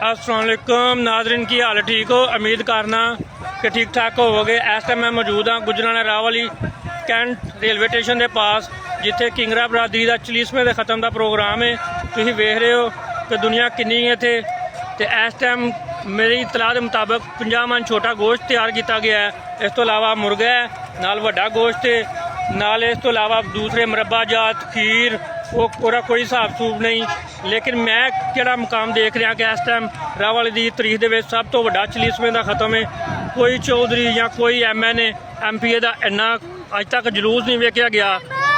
अस्सलाम वालेकुम नाज़रीन की हाल ठीक हो। उम्मीद करना कि ठीक ठाक होवोगे। इस टाइम मैं मौजूद हाँ गुजराना राहवाली कैंट रेलवे स्टेशन के पास जिथे किंगरा बरादरी का 40वें के खत्म का प्रोग्राम है। तुसीं वेख रहे हो कि दुनिया किन्नी है इत्थे। ते इस टाइम मेरी इतलाह के मुताबिक 50 मन छोटा गोश्त तैयार किया गया है। इस तो इलावा मुर्गा है, नाल वड्डा गोश्त है, नाल इस तो इलावा दूसरे मुरब्बा जात खीर वो पूरा कोई हिसाब सूब नहीं। लेकिन मैं किहड़ा मुकाम देख रहा कि इस टाइम राहवाली की तारीख के सब तो वड्डा 40वें का खत्म है। कोई चौधरी या कोई MNA MPA का इन्ना अज तक जलूस नहीं वेखिया गया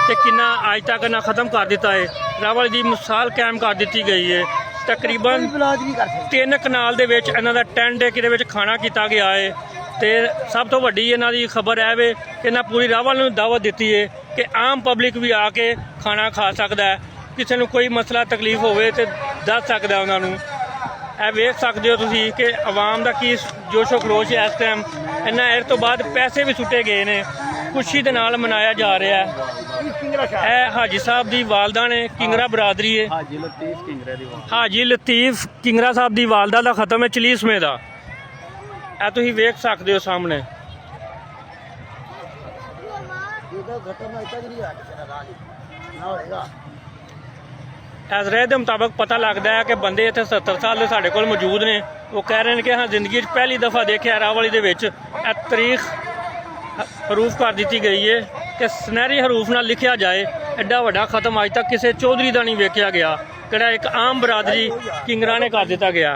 कि किन्ना अज तक इन्ना खत्म कर दिता है। राहवाली की मिसाल कायम कर दी गई है। तकरीबन 3 कनाल दे विच इन्हां दा टेंट है कि खाना किया गया है। तो सब तो वड्डी इन्हां दी खबर है वे कि इन्हां पूरी राहवाली नूं दावत दी है कि आम पब्लिक भी आके खाना खा सकता है। किसी नूं कोई मसला तकलीफ होवे तो दस सकदा उन्हां नूं। ਇਹ ਵੇਖ ਸਕਦੇ ਹੋ ਤੁਸੀਂ कि आवाम का की जोशो खरोश है। इस टाइम इन्ना इस तो बाद पैसे भी सुटे गए ने, खुशी के नाल मनाया जा रहा है। ਇਹ हाजी साहब की वालदा ने किंगरा बरादरी है। हाजी लतीफ किंगरा साहब की वालदा का खत्म है 40वें का। ਇਹ ਤੁਸੀਂ ਵੇਖ ਸਕਦੇ ਹੋ सामने। इस राय के मुताबिक पता लगता है कि बंदे इतने 70 साल के साढ़े कोल मौजूद ने। वो कह रहे हैं कि हाँ जिंदगी पहली दफ़ा देखा राहवाली के तारीख हरूफ कर दी गई है कि सुनहरी हरूफ न लिखा जाए। एडा वड्डा खत्म अज तक किसी चौधरी का नहीं वेख्या गया, कि एक आम बरादरी किंगरा ने कर दिता गया।